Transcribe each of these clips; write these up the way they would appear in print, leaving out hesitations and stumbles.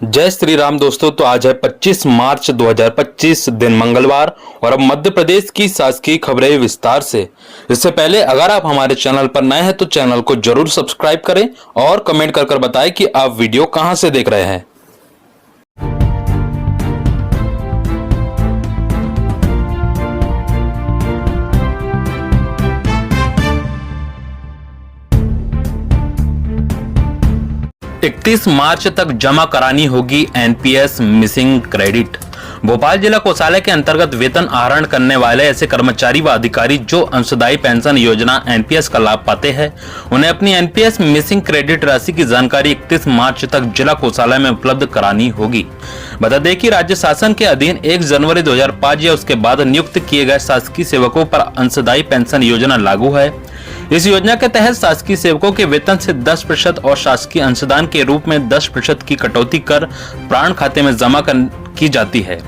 जय श्री राम दोस्तों। तो आज है 25 मार्च 2025 दिन मंगलवार और अब मध्य प्रदेश की शासकीय खबरें विस्तार से। इससे पहले अगर आप हमारे चैनल पर नए हैं तो चैनल को जरूर सब्सक्राइब करें और कमेंट कर बताएं कि आप वीडियो कहां से देख रहे हैं। 31 मार्च तक जमा करानी होगी एनपीएस मिसिंग क्रेडिट। भोपाल जिला कोषालय के अंतर्गत वेतन आहरण करने वाले ऐसे कर्मचारी व अधिकारी जो अंशदायी पेंशन योजना एनपीएस का लाभ पाते हैं, उन्हें अपनी एनपीएस मिसिंग क्रेडिट राशि की जानकारी 31 मार्च तक जिला कोषालय में उपलब्ध करानी होगी। बता दें कि राज्य शासन के अधीन 1 जनवरी 2005 या उसके बाद नियुक्त किए गए शासकीय सेवकों पर अंशदायी पेंशन योजना लागू है। इस योजना के तहत शासकीय सेवकों के वेतन से 10% और शासकीय अंशदान के रूप में 10% की कटौती कर प्राण खाते में जमा की जाती है।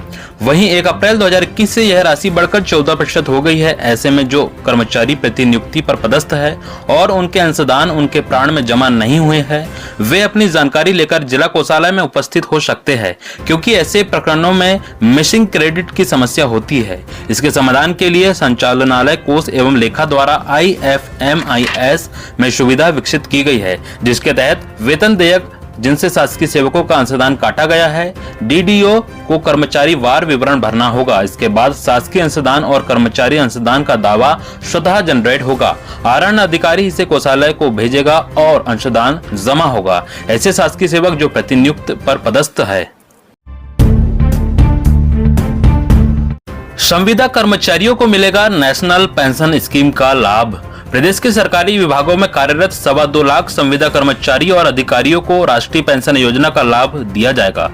वहीं 1 अप्रैल 2021 से यह राशि बढ़कर 14% हो गई है। ऐसे में जो कर्मचारी प्रतिनियुक्ति पर पदस्थ है और उनके अंशदान उनके प्राण में जमा नहीं हुए हैं, वे अपनी जानकारी लेकर जिला कोषालय में उपस्थित हो सकते हैं, क्योंकि ऐसे प्रकरणों में मिसिंग क्रेडिट की समस्या होती है। इसके समाधान के लिए संचालनालय कोष एवं लेखा द्वारा IFMIS में सुविधा विकसित की गई है, जिसके तहत वेतन देयक जिनसे शासकीय सेवकों का अंशदान काटा गया है, डीडीओ को कर्मचारी वार विवरण भरना होगा। इसके बाद शासकीय अंशदान और कर्मचारी अंशदान का दावा स्वतः जनरेट होगा। आहरण अधिकारी इसे कोषालय को भेजेगा और अंशदान जमा होगा। ऐसे शासकीय सेवक जो प्रतिनियुक्त पर पदस्थ है। संविदा कर्मचारियों को मिलेगा नेशनल पेंशन स्कीम का लाभ। प्रदेश के सरकारी विभागों में कार्यरत 2.25 लाख संविदा कर्मचारियों और अधिकारियों को राष्ट्रीय पेंशन योजना का लाभ दिया जाएगा।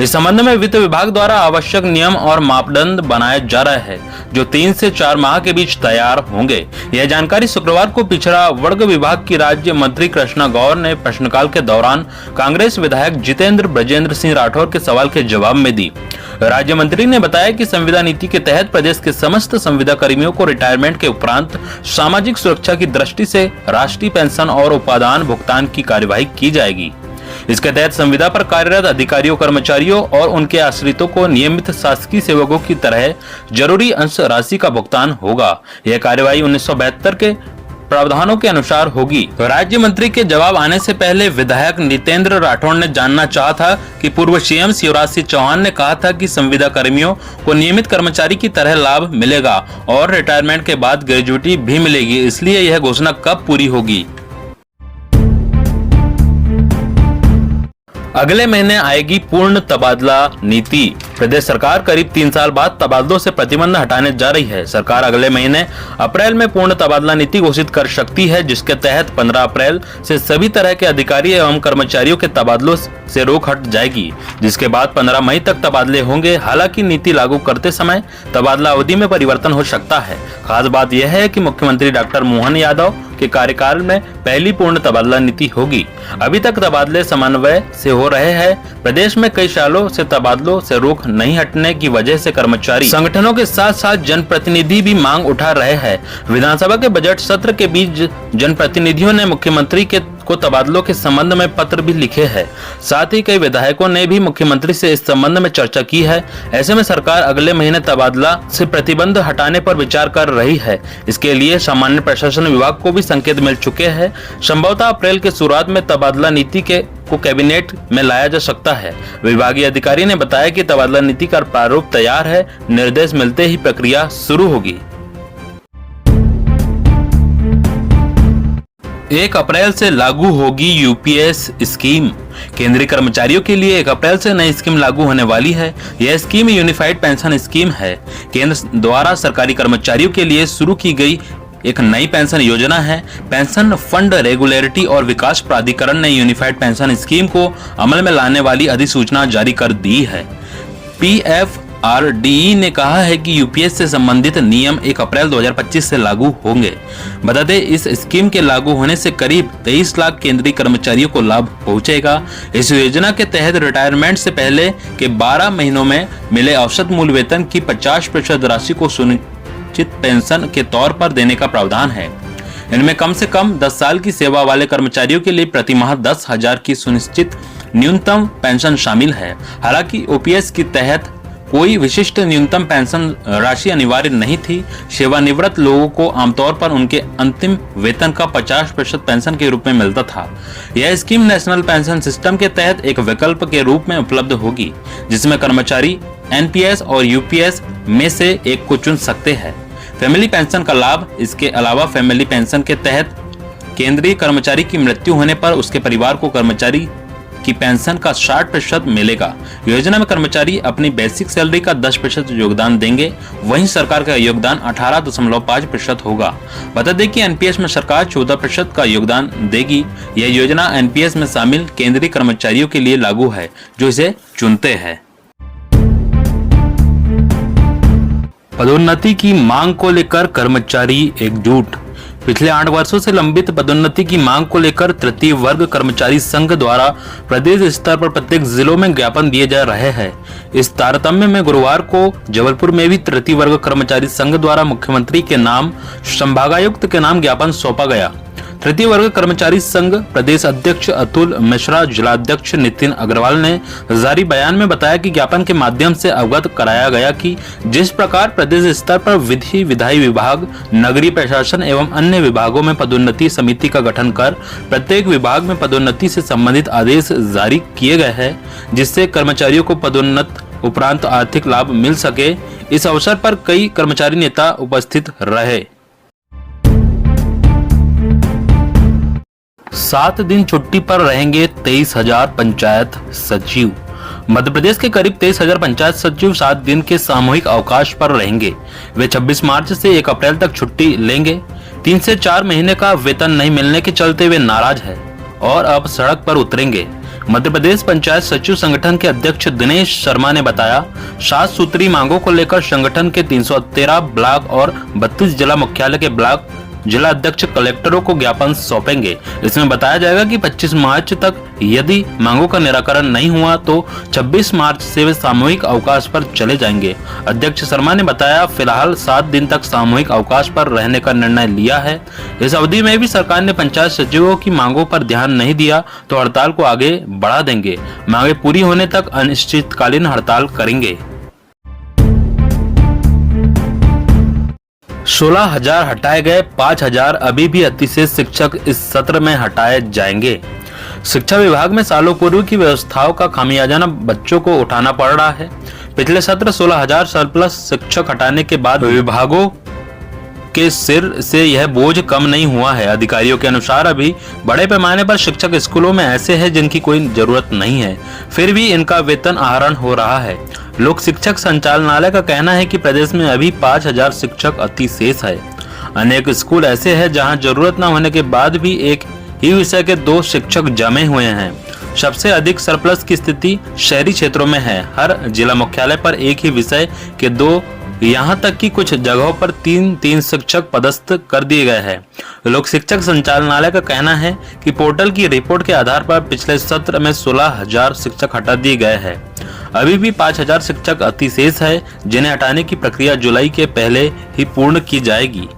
इस संबंध में वित्त विभाग द्वारा आवश्यक नियम और मापदंड बनाए जा रहे हैं, जो 3 से 4 माह के बीच तैयार होंगे। यह जानकारी शुक्रवार को पिछड़ा वर्ग विभाग की राज्य मंत्री कृष्णा गौर ने प्रश्नकाल के दौरान कांग्रेस विधायक जितेंद्र ब्रजेंद्र सिंह राठौर के सवाल के जवाब में दी। राज्य मंत्री ने बताया कि संविदा नीति के तहत प्रदेश के समस्त संविदा कर्मियों को रिटायरमेंट के उपरांत सामाजिक सुरक्षा की दृष्टि से राष्ट्रीय पेंशन और उपादान भुगतान की कार्यवाही की जाएगी। इसके तहत संविदा पर कार्यरत अधिकारियों, कर्मचारियों और उनके आश्रितों को नियमित शासकीय सेवकों की तरह जरूरी अंश राशि का भुगतान होगा। यह कार्यवाही 1972 के प्रावधानों के अनुसार होगी। राज्य मंत्री के जवाब आने से पहले विधायक नितेंद्र राठौड़ ने जानना चाहा था कि पूर्व सीएम शिवराज सिंह चौहान ने कहा था कि संविदा कर्मियों को नियमित कर्मचारी की तरह लाभ मिलेगा और रिटायरमेंट के बाद ग्रेजुइटी भी मिलेगी, इसलिए यह घोषणा कब पूरी होगी। अगले महीने आएगी पूर्ण तबादला नीति। प्रदेश सरकार करीब 3 साल बाद तबादलों से प्रतिबंध हटाने जा रही है। सरकार अगले महीने अप्रैल में पूर्ण तबादला नीति घोषित कर सकती है, जिसके तहत 15 अप्रैल से सभी तरह के अधिकारी एवं कर्मचारियों के तबादलों से रोक हट जाएगी, जिसके बाद 15 मई तक तबादले होंगे। हालांकि नीति लागू करते समय तबादला अवधि में परिवर्तन हो सकता है। खास बात यह है कि मुख्यमंत्री डॉक्टर मोहन यादव के कार्यकाल में पहली पूर्ण तबादला नीति होगी। अभी तक तबादले समन्वय से हो रहे हैं। प्रदेश में कई सालों से तबादलों से रोक नहीं हटने की वजह से कर्मचारी संगठनों के साथ साथ जनप्रतिनिधि भी मांग उठा रहे हैं। विधानसभा के बजट सत्र के बीच जनप्रतिनिधियों ने मुख्यमंत्री को तबादलों के संबंध में पत्र भी लिखे हैं। साथ ही कई विधायकों ने भी मुख्यमंत्री से इस संबंध में चर्चा की है। ऐसे में सरकार अगले महीने तबादला से प्रतिबंध हटाने पर विचार कर रही है। इसके लिए सामान्य प्रशासन विभाग को भी संकेत मिल चुके हैं। संभवतः अप्रैल के शुरुआत में तबादला नीति को कैबिनेट में लाया जा सकता है। विभागीय अधिकारी ने बताया कि तबादला नीति का प्रारूप तैयार है। निर्देश मिलते ही प्रक्रिया शुरू होगी। 1 अप्रैल से लागू होगी यूपीएस स्कीम। केंद्रीय कर्मचारियों के लिए 1 अप्रैल से नई स्कीम लागू होने वाली है। यह स्कीम यूनिफाइड पेंशन स्कीम है। केंद्र द्वारा सरकारी कर्मचारियों के लिए शुरू की गई एक नई पेंशन योजना है। पेंशन फंड रेगुलेटरी और विकास प्राधिकरण ने यूनिफाइड पेंशन स्कीम को अमल में लाने वाली अधिसूचना जारी कर दी है। PFRDE ने कहा है कि यूपीएस से संबंधित नियम 1 अप्रैल 2025 से लागू होंगे। बता दें, इस स्कीम के लागू होने से करीब 23 लाख केंद्रीय कर्मचारियों को लाभ पहुंचेगा। इस योजना के तहत रिटायरमेंट से पहले के 12 महीनों में मिले औसत मूल वेतन की 50% राशि को पेंशन के तौर पर देने का प्रावधान है। इनमें कम से कम 10 साल की सेवा वाले कर्मचारियों के लिए प्रति माह 10,000 की सुनिश्चित न्यूनतम पेंशन शामिल है। हालांकि ओपीएस के तहत कोई विशिष्ट न्यूनतम पेंशन राशि अनिवार्य नहीं थी। सेवानिवृत्त लोगों को आमतौर पर उनके अंतिम वेतन का 50% पेंशन के रूप में मिलता था। यह स्कीम नेशनल पेंशन सिस्टम के तहत एक विकल्प के रूप में उपलब्ध होगी, जिसमें कर्मचारी एनपीएस और यूपीएस में से एक को चुन सकते हैं। फैमिली पेंशन का लाभ। इसके अलावा फैमिली पेंशन के तहत केंद्रीय कर्मचारी की मृत्यु होने पर उसके परिवार को कर्मचारी की पेंशन का 60% मिलेगा। योजना में कर्मचारी अपनी बेसिक सैलरी का 10% योगदान देंगे, वहीं सरकार का योगदान 18.5% होगा। बता दें कि एनपीएस में सरकार 14% का योगदान देगी। यह योजना एनपीएस में शामिल केंद्रीय कर्मचारियों के लिए लागू है जो इसे चुनते हैं। पदोन्नति की मांग को लेकर कर्मचारी एकजुट। पिछले 8 वर्षों से लंबित पदोन्नति की मांग को लेकर तृतीय वर्ग कर्मचारी संघ द्वारा प्रदेश स्तर पर प्रत्येक जिलों में ज्ञापन दिए जा रहे हैं। इस तारतम्य में गुरुवार को जबलपुर में भी तृतीय वर्ग कर्मचारी संघ द्वारा मुख्यमंत्री के नाम, संभागायुक्त के नाम ज्ञापन सौंपा गया। तृतीय वर्ग कर्मचारी संघ प्रदेश अध्यक्ष अतुल मिश्रा, जिलाध्यक्ष नितिन अग्रवाल ने जारी बयान में बताया कि ज्ञापन के माध्यम से अवगत कराया गया कि जिस प्रकार प्रदेश स्तर पर विधि विधायी विभाग, नगरीय प्रशासन एवं अन्य विभागों में पदोन्नति समिति का गठन कर प्रत्येक विभाग में पदोन्नति से संबंधित आदेश जारी किए गए हैं, जिससे कर्मचारियों को पदोन्नत उपरांत आर्थिक लाभ मिल सके। इस अवसर पर कई कर्मचारी नेता उपस्थित रहे। 7 दिन छुट्टी पर रहेंगे 23,000 पंचायत सचिव। मध्य प्रदेश के करीब 23,000 पंचायत सचिव 7 दिन के सामूहिक अवकाश पर रहेंगे। वे 26 मार्च से 1 अप्रैल तक छुट्टी लेंगे। 3 से 4 महीने का वेतन नहीं मिलने के चलते वे नाराज हैं और अब सड़क पर उतरेंगे। मध्य प्रदेश पंचायत सचिव संगठन के अध्यक्ष दिनेश शर्मा ने बताया, 7 सूत्री मांगों को लेकर संगठन के 313 ब्लॉक और 32 जिला मुख्यालय के ब्लॉक जिला अध्यक्ष कलेक्टरों को ज्ञापन सौंपेंगे। इसमें बताया जाएगा कि 25 मार्च तक यदि मांगों का निराकरण नहीं हुआ तो 26 मार्च से वे सामूहिक अवकाश पर चले जाएंगे। अध्यक्ष शर्मा ने बताया, फिलहाल 7 दिन तक सामूहिक अवकाश पर रहने का निर्णय लिया है। इस अवधि में भी सरकार ने पंचायत सचिवों की मांगों पर ध्यान नहीं दिया तो हड़ताल को आगे बढ़ा देंगे। मांगे पूरी होने तक अनिश्चितकालीन हड़ताल करेंगे। 16,000 हटाए गए, 5,000 अभी भी अतिशेष शिक्षक इस सत्र में हटाए जाएंगे। शिक्षा विभाग में सालों पूर्व की व्यवस्थाओं का खामियाजा बच्चों को उठाना पड़ रहा है। पिछले सत्र 16,000 सरप्लस शिक्षक हटाने के बाद विभागों के सिर से यह बोझ कम नहीं हुआ है। अधिकारियों के अनुसार अभी बड़े पैमाने पर शिक्षक स्कूलों में ऐसे हैं जिनकी कोई जरूरत नहीं है, फिर भी इनका वेतन आहरण हो रहा है। लोक शिक्षक संचालनालय का कहना है कि प्रदेश में अभी 5,000 शिक्षक अतिशेष है। अनेक स्कूल ऐसे हैं जहां जरूरत न होने के बाद भी एक ही विषय के 2 शिक्षक जमे हुए हैं। सबसे अधिक सरप्लस की स्थिति शहरी क्षेत्रों में है। हर जिला मुख्यालय पर एक ही विषय के 2, यहाँ तक कि कुछ जगहों पर 3 शिक्षक पदस्थ कर दिए गए हैं। लोक शिक्षक संचालनालय का कहना है कि पोर्टल की रिपोर्ट के आधार पर पिछले सत्र में 16,000 शिक्षक हटा दिए गए हैं। अभी भी 5,000 शिक्षक अतिशेष है, जिन्हें हटाने की प्रक्रिया जुलाई के पहले ही पूर्ण की जाएगी।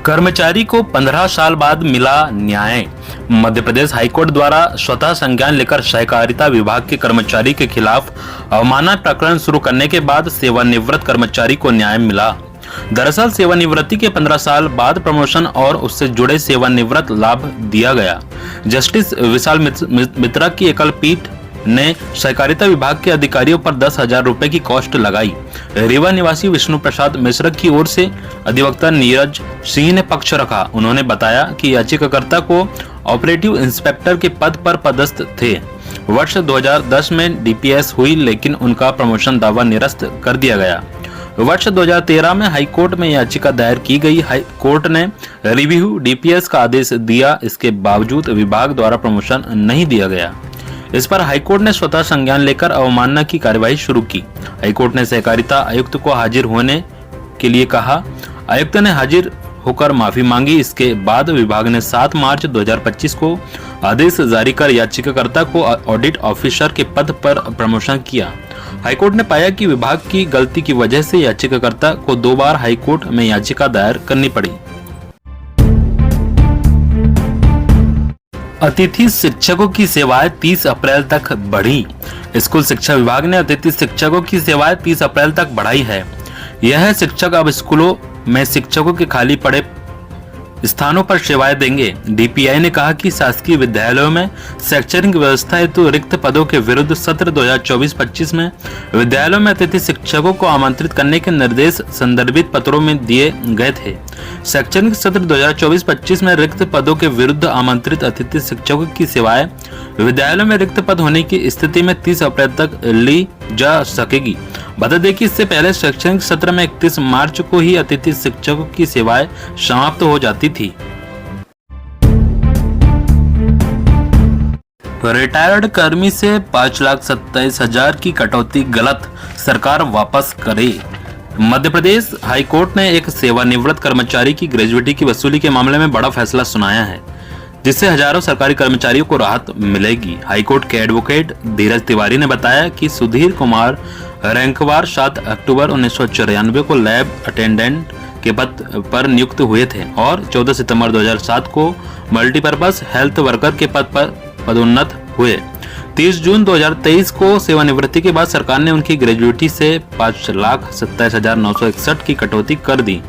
कर्मचारी को 15 साल बाद मिला न्याय। मध्य प्रदेश हाईकोर्ट द्वारा स्वतः संज्ञान लेकर सहकारिता विभाग के कर्मचारी के खिलाफ अवमानना प्रकरण शुरू करने के बाद सेवानिवृत्त कर्मचारी को न्याय मिला। दरअसल सेवानिवृत्ति के 15 साल बाद प्रमोशन और उससे जुड़े सेवानिवृत्त लाभ दिया गया। जस्टिस विशाल मित्रा की एकल पीठ ने सहकारिता विभाग के अधिकारियों पर 10,000 रुपए की कॉस्ट लगाई। रीवा निवासी विष्णु प्रसाद मिश्र की ओर से अधिवक्ता नीरज सिंह ने पक्ष रखा। उन्होंने बताया कि याचिकाकर्ता को ऑपरेटिव इंस्पेक्टर के पद पर पदस्थ थे। वर्ष 2010 में डीपीएस हुई, लेकिन उनका प्रमोशन दावा निरस्त कर दिया गया। वर्ष 2013 में हाईकोर्ट में याचिका दायर की गई। हाईकोर्ट ने रिव्यू डीपीएस का आदेश दिया, इसके बावजूद विभाग द्वारा प्रमोशन नहीं दिया गया। इस पर हाईकोर्ट ने स्वतः संज्ञान लेकर अवमानना की कार्यवाही शुरू की। हाईकोर्ट ने सहकारिता आयुक्त को हाजिर होने के लिए कहा। आयुक्त ने हाजिर होकर माफी मांगी। इसके बाद विभाग ने 7 मार्च 2025 को आदेश जारी कर याचिकाकर्ता को ऑडिट ऑफिसर के पद पर प्रमोशन किया। हाईकोर्ट ने पाया कि विभाग की गलती की वजह से याचिकाकर्ता को 2 बार हाईकोर्ट में याचिका दायर करनी पड़ी। अतिथि शिक्षकों की सेवाएं 30 अप्रैल तक बढ़ी। स्कूल शिक्षा विभाग ने अतिथि शिक्षकों की सेवाएं 30 अप्रैल तक बढ़ाई है। यह शिक्षक अब स्कूलों में शिक्षकों के खाली पड़े स्थानों पर सेवाएं देंगे। डीपीआई ने कहा कि शासकीय विद्यालयों में शैक्षणिक व्यवस्था हेतु रिक्त पदों के विरुद्ध सत्र 2024-25 में विद्यालयों में अतिथि शिक्षकों को आमंत्रित करने के निर्देश संदर्भित पत्रों में दिए गए थे। शैक्षणिक सत्र 2024-25 में रिक्त पदों के विरुद्ध आमंत्रित अतिथि शिक्षकों की सेवाएं विद्यालयों में रिक्त पद होने की स्थिति में 30 अप्रैल तक ली जा सकेगी। बता दें कि इससे पहले शैक्षणिक सत्र में 31 मार्च को ही अतिथि शिक्षकों की सेवाएं समाप्त हो जाती थी। रिटायर्ड कर्मी से 5,27,000 की कटौती गलत, सरकार वापस करे। मध्य प्रदेश हाईकोर्ट ने एक सेवानिवृत्त कर्मचारी की ग्रेजुएटी की वसूली के मामले में बड़ा फैसला सुनाया है, जिससे हजारों सरकारी कर्मचारियों को राहत मिलेगी। हाईकोर्ट के एडवोकेट धीरज तिवारी ने बताया कि सुधीर कुमार रैंकवार 7 अक्टूबर 1994 को लैब अटेंडेंट के पद पर नियुक्त हुए थे और 14 सितंबर 2007 को मल्टीपर्पज हेल्थ वर्कर के पद पर पदोन्नत हुए। 30 जून 2023 को सेवानिवृत्ति के बाद सरकार ने उनकी ग्रेजुएटी से 5,27,961 की कटौती कर दी।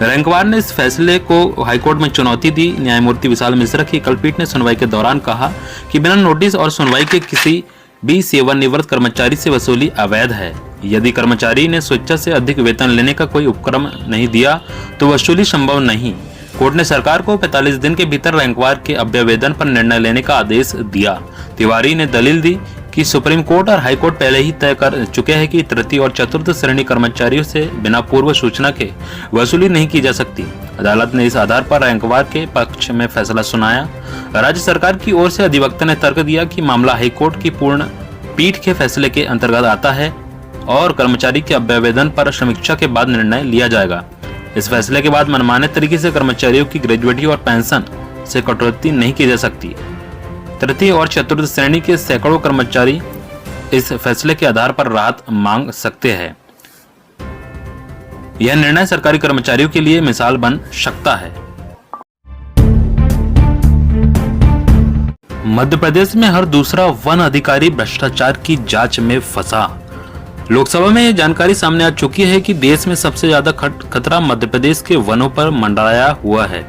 रैंकवार ने इस फैसले को हाईकोर्ट में चुनौती दी। न्यायमूर्ति विशाल मिश्रा की एकलपीठ ने सुनवाई के दौरान कहा कि बिना नोटिस और सुनवाई के किसी भी सेवानिवृत्त कर्मचारी से वसूली अवैध है। यदि कर्मचारी ने स्वेच्छा से अधिक वेतन लेने का कोई उपक्रम नहीं दिया तो वसूली संभव नहीं। कोर्ट ने सरकार को 45 दिन के भीतर रैंकवार के अभ्यावेदन पर निर्णय लेने का आदेश दिया। तिवारी ने दलील दी कि सुप्रीम कोर्ट और हाई कोर्ट पहले ही तय कर चुके हैं कि तृतीय और चतुर्थ श्रेणी कर्मचारियों से बिना पूर्व सूचना के वसूली नहीं की जा सकती। अदालत ने इस आधार पर रैंकवार के पक्ष में फैसला सुनाया। राज्य सरकार की ओर से अधिवक्ता ने तर्क दिया कि मामला हाई कोर्ट की पूर्ण पीठ के फैसले के अंतर्गत आता है और कर्मचारी के अभ्यावेदन पर समीक्षा के बाद निर्णय लिया जाएगा। इस फैसले के बाद मनमाने तरीके से कर्मचारियों की ग्रेजुएटी और पेंशन से कटौती नहीं की जा सकती। तृतीय और चतुर्थ श्रेणी के सैकड़ों कर्मचारी इस फैसले के आधार पर राहत मांग सकते हैं। यह निर्णय सरकारी कर्मचारियों के लिए मिसाल बन सकता है। मध्य प्रदेश में हर दूसरा वन अधिकारी भ्रष्टाचार की जांच में फंसा। लोकसभा में यह जानकारी सामने आ चुकी है कि देश में सबसे ज्यादा खतरा मध्य प्रदेश के वनों पर मंडराया हुआ है।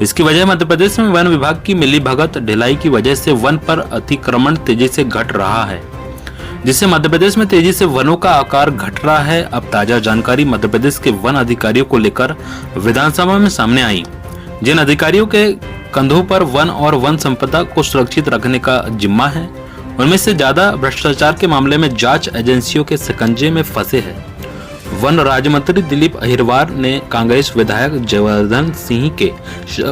इसकी वजह मध्य प्रदेश में वन विभाग की मिलीभगत ढिलाई की वजह से वन पर अतिक्रमण तेजी से घट रहा है, जिससे मध्य प्रदेश में तेजी से वनों का आकार घट रहा है। अब ताजा जानकारी मध्य प्रदेश के वन अधिकारियों को लेकर विधानसभा में सामने आई। जिन अधिकारियों के कंधों पर वन और वन संपदा को सुरक्षित रखने का जिम्मा है, उनमें से ज्यादा भ्रष्टाचार के मामले में जांच एजेंसियों के शिकंजे में फंसे हैं। वन राज्य मंत्री दिलीप अहिरवार ने कांग्रेस विधायक जयवर्धन सिंह के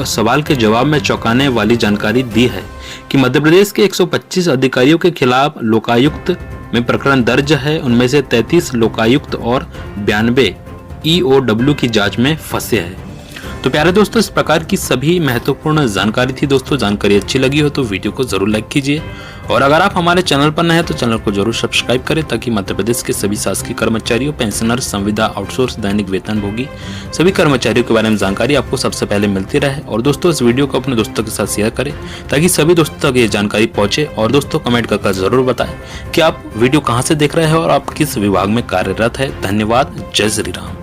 सवाल के जवाब में चौंकाने वाली जानकारी दी है कि मध्य प्रदेश के 125 अधिकारियों के खिलाफ लोकायुक्त में प्रकरण दर्ज है। उनमें से 33 लोकायुक्त और 92 EOW की जांच में फंसे हैं। तो प्यारे दोस्तों, इस प्रकार की सभी महत्वपूर्ण जानकारी थी। दोस्तों, जानकारी अच्छी लगी हो तो वीडियो को जरूर लाइक कीजिए और अगर आप हमारे चैनल पर नए हैं तो चैनल को जरूर सब्सक्राइब करें, ताकि मध्य प्रदेश के सभी शासकीय कर्मचारियों, पेंशनर, संविदा, आउटसोर्स, दैनिक वेतनभोगी सभी कर्मचारियों के बारे में जानकारी आपको सबसे पहले मिलती रहे। और दोस्तों, इस वीडियो को अपने दोस्तों के साथ शेयर करें ताकि सभी दोस्तों तक ये जानकारी पहुंचे। और दोस्तों, कमेंट कर जरूर बताएं कि आप वीडियो कहाँ से देख रहे हैं और आप किस विभाग में कार्यरत है। धन्यवाद। जय श्री राम।